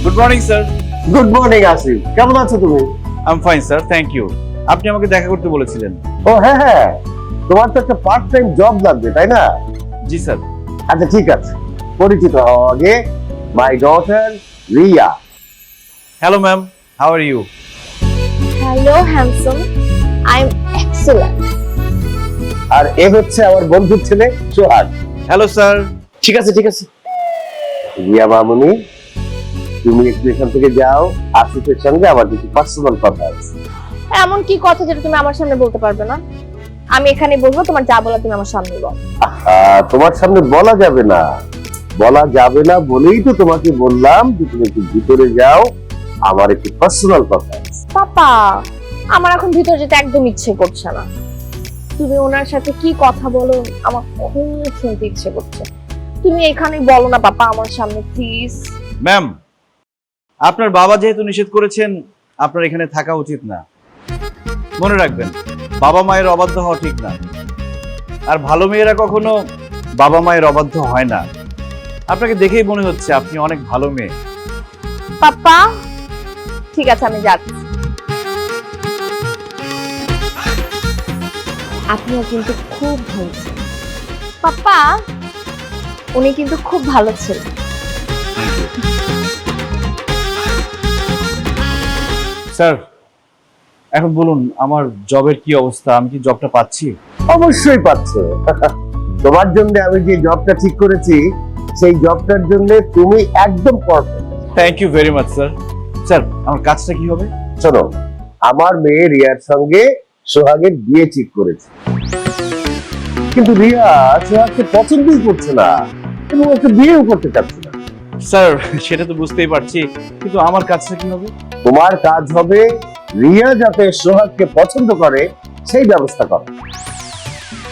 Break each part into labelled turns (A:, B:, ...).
A: Good morning sir.
B: Good morning Asif, কেমন আছো তুমি?
A: I am fine sir, thank you. আপনি আমাকে দেখা করতে বলেছিলেন।
B: ও হ্যাঁ হ্যাঁ, তোমার তো একটা পার্ট টাইম জব লাগবে তাই না?
A: জি স্যার।
B: আচ্ছা ঠিক আছে, পরিচিত হও আগে। My daughter Riya.
A: Hello ma'am, how are you?
C: Hello, handsome. I'm excellent.
B: আর এ হচ্ছে আমার বন্ধুর ছেলে সোহাগ।
A: Hello sir.
B: ঠিক আছে ঠিক আছে। রিয়া মামুনি, তুমি একটু এখান থেকে যাও, আসিফের সঙ্গে আমার কিছু পার্সোনাল কথা আছে।
C: এমন কি কথা যেটা তুমি আমার সামনে বলতে পারবে না? আমি এখানে বলবো, তোমার যা বলা তুমি আমার সামনে বলো।
B: তোমার সামনে বলা যাবে না, বলা যাবে না বলেই তো তোমাকে বললাম যে তুমি একটু ভিতরে যাও, আমার একটু পার্সোনাল কথা আছে।
C: পাপা, আমার এখন ভিতরে যেতে একদম ইচ্ছে করছে না। তুমি ওনার সাথে কি কথা বলো আমার খুব শুনতে ইচ্ছে করছে। তুমি এখানে বলো না পাপা আমার সামনে প্লিজ।
A: ম্যাম, আপনার বাবা যেহেতু নিষেধ করেছেন, আপনার এখানে থাকা উচিত না। মনে রাখবেন, বাবা মায়ের অবাধ্য হওয়া ঠিক না। আর ভালো মেয়েরা কখনো বাবা মায়ের অবাধ্য হয় না। আপনাকে দেখেই মনে হচ্ছে আপনি অনেক ভালো মেয়ে।
C: পাপা ঠিক আছে, আমি যাচ্ছি। আপনিও কিন্তু খুব ভালো ছিলেন পাপা, উনি কিন্তু খুব ভালো ছিলেন।
A: স্যার, এখন বলুন আমার জবের কি অবস্থা? আমি কি জবটা পাচ্ছি?
B: অবশ্যই পাচ্ছ। তোমার জন্য আমি যে জবটা ঠিক করেছি, সেই জবটার জন্য তুমি একদম perfect.
A: Thank you very much sir. Sir, আমার কাজটা কি হবে?
B: শোনো, আমার মেয়ে রিয়ার সঙ্গে সোহাগের বিয়ে ঠিক করেছে, কিন্তু রিয়া সোহাগকে পছন্দই করছে না এবং ওকে বিয়েও করতে চাচ্ছে না।
A: স্যার, সেটা তো বুঝতেই পারছি, কিন্তু আমার কাজটা কি হবে?
B: তোমার কাজ হবে রিয়া যাতে সোহাগকে পছন্দ করে সেই ব্যবস্থা করা।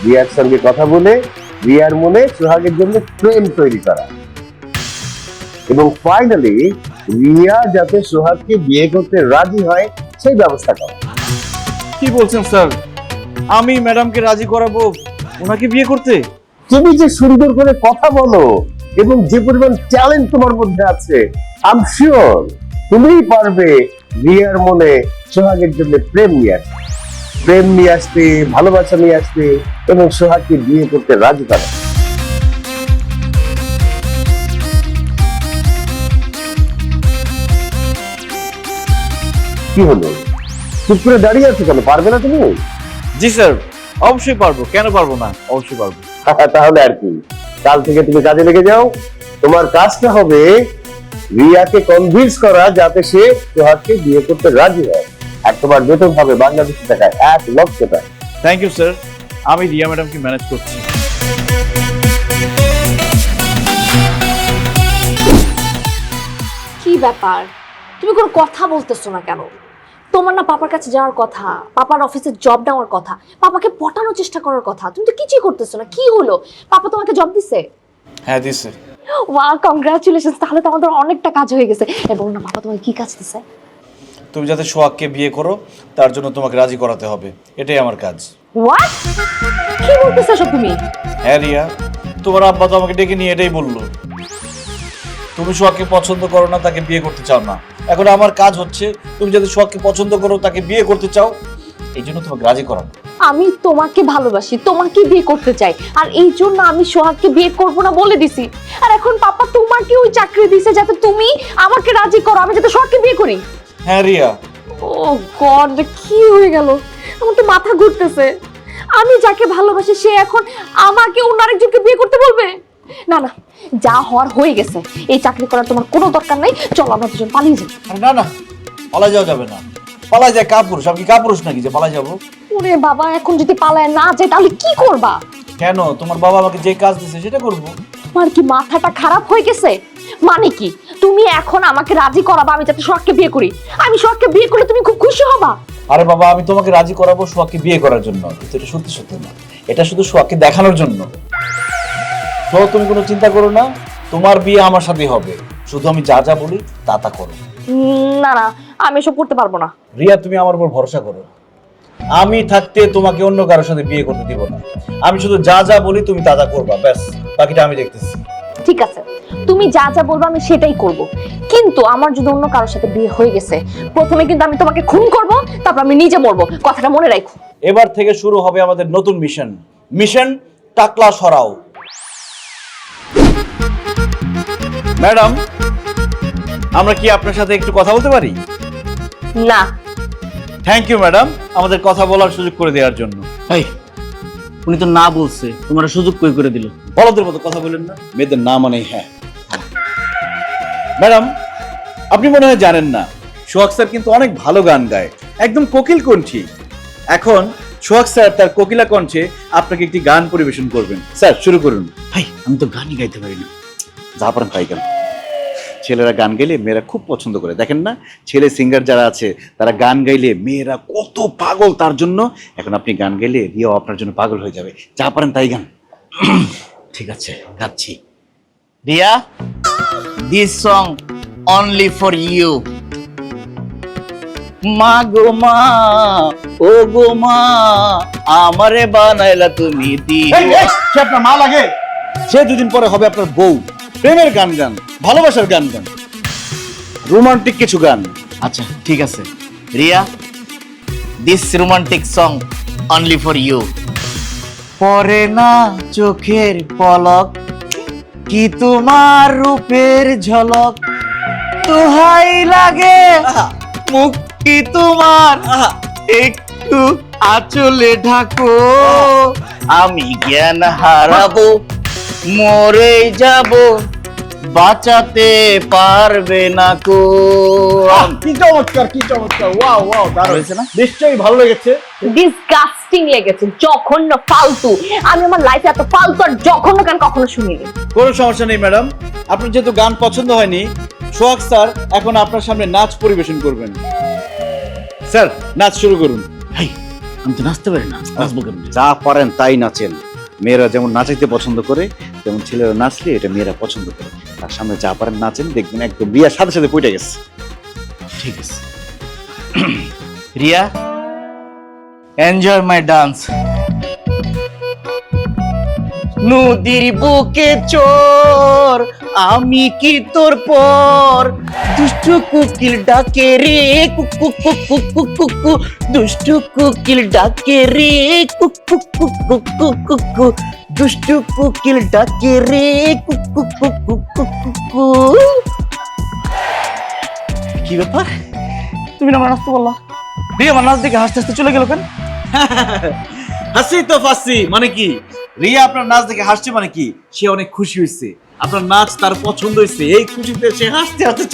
B: রিয়ার সঙ্গে কথা বলে রিয়ার মনে সোহাগের জন্য প্রেম তৈরি করা, এবং ফাইনালি রিয়া যাতে সোহাগকে বিয়ে করতে রাজি হয় সেই ব্যবস্থা করা।
A: কি বলছেন স্যার? আমি ম্যাডামকে রাজি করাবো ওনাকে বিয়ে করতে?
B: তুমি যে সুন্দর করে কথা বলো এবং যে পরিমাণ ট্যালেন্ট তোমার মধ্যে আছে, আই এম শিওর তুমিই পারবে রিয়ার মনে সোহাগের জন্য প্রেম নিয়ে আসতে, ভালোবাসা নিয়ে আসতে এবং সোহাগকে বিয়ে করতে রাজি করা। কি হলো, চুপ করে দাঁড়িয়ে আছো কেন? পারবে না তুমি?
A: জি স্যার, অবশ্যই পারবো, কেন পারবো না, অবশ্যই পারবো।
B: তাহলে আর কি, কাল থেকে তুমি কাজে লেগে যাও। তোমার কাজটা হবে রিয়াকে কনভিন্স করা যাতে সে সোহাগকে বিয়ে করতে রাজি হয়। আর তোমার বেতন হবে বাংলাদেশি টাকায় 1,00,000 টাকা।
A: থ্যাংক ইউ স্যার, আমি রিয়া ম্যাডামকে ম্যানেজ করছি।
C: কি ব্যাপার, তুমি কোনো কথা বলতেছো না কেন? তোমার না পাপার কাছে যাওয়ার কথা, পাপার অফিসে জব নেওয়ার কথা, পাপাকে পটানোর চেষ্টা করার কথা, তুমি তো কিছুই করতেছো না। কি হলো, পাপা তোমাকে জব দিছে?
A: হ্যাঁ দিছে।
C: ওয়াও, কংগ্রাচুলেশনস, তাহলে তো আমাদের অনেকটা কাজ হয়ে গেছে। এবং না পাপা তোমাকে কি কাজ দিছে?
A: তুমি যাতে সোহাগকে বিয়ে করো তার জন্য তোমাকে রাজি করাতে হবে, এটাই আমার কাজ।
C: হোয়াট, কি বলতেছো সব তুমি?
A: হ্যাঁ রিয়া, তোমার আব্বা তো আমাকে ডেকে নিয়ে এটাই বললো। তুমি সোহাগকে পছন্দ করো না, তাকে বিয়ে করতে চাও না। এখন আমার কাজ হচ্ছে তুমি যাতে সোহাগকে পছন্দ করো, তাকে বিয়ে করতে চাও, এই জন্য তোমাকে রাজি করানো।
C: আমি তোমাকে ভালোবাসি, তোমাকে বিয়ে করতে চাই, আর এই জন্য আমি সোহাগকে বিয়ে করব না বলে দিছি। আর এখন পাপা তোমাকে ওই চাকরি দিছে যাতে তুমি আমাকে রাজি করো, আমি যাতে সোহাগকে বিয়ে করি।
A: হ্যাঁ রিয়া।
C: ও গড, কি হয়ে গেল? আমার তো মাথা ঘুরতেছে। আমি যাকে ভালোবাসি সে এখন আমাকে অন্য আরেকজনকে বিয়ে করতে বলবে? না না, যা হওয়ার হয়ে গেছে। এই চাকরি করার তোমার কোনো দরকার নাই। চলো আমরা দুজন পালিয়ে যাই।
A: আরে না না, পালাই যাওয়া যাবে না। পালাই যায় কাপুরুষ? আমি কি কাপুরুষ নাকি যে পালাই যাবো?
C: ওরে বাবা, এখন যদি পালায় না যায় তাহলে কি করবা?
A: কেন, তোমার বাবা আমাকে যে কাজ দিছে সেটা করবো।
C: তোমার কি মাথাটা খারাপ হয়ে গেছে? মানে কি, তুমি এখন আমাকে রাজি করাবা আমি যাতে সোহাগকে বিয়ে করি? আমি সোহাগকে বিয়ে করলে তুমি খুব খুশি হবা?
A: আরে বাবা, আমি তোমাকে রাজি করাবো সোহাগকে বিয়ে করার জন্য, কিন্তু এটা সত্যি সত্যি না, এটা শুধু সোহাগকে দেখানোর জন্য। তো তুমি কোনো চিন্তা করো না, তোমার বিয়ে আমার সাথে হবে, শুধু আমি যা যা বলি তা তা করো।
C: না না, আমি এসব করতে পারবো না।
A: রিয়া, তুমি আমার উপর ভরসা করো, আমি থাকতে তোমাকে অন্য কারোর সাথে বিয়ে করতে দিব না। আমি শুধু যা যা বলি তুমি তা তা করবা, ব্যাস, বাকিটা আমি দেখতেছি।
C: ঠিক আছে, তুমি যা যা বলবো আমি সেটাই করব, কিন্তু আমার যদি অন্য কারোর সাথে বিয়ে হয়ে গেছে, প্রথমে কিন্তু আমি তোমাকে খুন করব, তারপর আমি নিজে মরবো, কথাটা মনে রাখো।
A: এবার থেকে শুরু হবে আমাদের নতুন মিশন, মিশন টাকলা সরাও। ম্যাডাম, আমরা কি আপনার সাথে একটু কথা বলতে পারি?
C: না।
A: থ্যাংক ইউ ম্যাডাম, আমাদের কথা বলার সুযোগ করে দেওয়ার জন্য।
D: এই উনি তো না বলছে, তোমার সুযোগ কই করে দিল?
A: বলদের মতো কথা বলেন না, মেয়েদের না মানে হ্যাঁ। ম্যাডাম, আপনি মনে হয় জানেন না, সোহাগ স্যার কিন্তু অনেক ভালো গান গায়, একদম কোকিল কণ্ঠী। এখন সোহাগ স্যার তার কোকিলা কণ্ঠে আপনাকে একটি গান পরিবেশন করবেন। স্যার শুরু করুন।
D: ভাই আমি তো গানই গাইতে পারি না।
A: যা পারেন তাই গান। ছেলেরা গান গাইলে মেয়েরা খুব পছন্দ করে, দেখেন না ছেলে সিঙ্গার যারা আছে তারা গান গাইলে মেয়েরা কত পাগল তার জন্য। এখন আপনি গান গাইলে রিয়াও আপনার জন্য পাগল হয়ে যাবে, যা পারেন তাই গান।
D: ঠিক আছে, গাচ্ছি। Riya, this song only for you. মা গো মা, ও গো মা, আমারে বানাইলা তুমি
A: সে আপনার মা লাগে? সে দুদিন পরে হবে আপনার বউ। প্রেমের গান গান, ভালোবাসার গান গান, রোমান্টিক কিছু গান।
D: আচ্ছা ঠিক আছে। Riya, this romantic song only for you. পরে না চোখের পলক, কি তোমার রূপের ঝলক, তুহাই লাগে মুখ কি তোমার, একটু আঁচলে ঢাকো, আমি জ্ঞান হারাবো, মরে যাব, বাঁচাতে পারবে না কো।
A: কি চমৎকার, কি চমৎকার, ওয়াও ওয়াও, দারুণ
D: হয়েছে না?
A: নিশ্চয়ই ভালো লেগেছে।
C: ডিসগাস্টিং লেগেছে, জঘন্য, ফালতু। আমি আমার লাইফে এত ফালতু আর জঘন্য গান কখনো শুনিনি।
A: কোনো সমস্যা নেই ম্যাডাম, আপনার যেহেতু গান পছন্দ হয়নি, সোহাগ স্যার এখন আপনার সামনে নাচ পরিবেশন করবেন। স্যার নাচ শুরু করুন।
D: ভাই আমি তো নাচতে পারি না, নাচবো কেমন?
A: যা পারেন তাই নাচেন। মেয়েরা যেমন নাচাইতে পছন্দ করে, তেমন ছেলেরা নাচলে এটা মেয়েরা পছন্দ করে। তার সামনে যা পারেন নাচেন, দেখবেন একদম বিয়ার সাথে সাথে পড়ে গেছে।
D: ঠিক আছে। Riya, enjoy my dance. নদীর বুকে চোর, আমি কি তোর পর, দুষ্টু কুকিল ডাকে রে, কুকু কুকু কুকু কু, দুষ্টু কুকিল ডাকে রে, কুকু কুকু কুকু, দুষ্টু কুকিল ডাকে রে, কুকু কুকু কুকু। কি ব্যাপার, তুমি না আমার নাচতে বললা? রিয়া আমার নাচ দেখে হাসতে হাসতে চলে গেল কেন?
A: হাসি তো ফাসি মানে কি? রিয়া আপনার নাচ দেখে হাসছে মানে কি? সে অনেক খুশি হয়েছে, আপনার নাচ তার পছন্দ হয়েছে, এই খুশিতে সে হাসতে হাসতে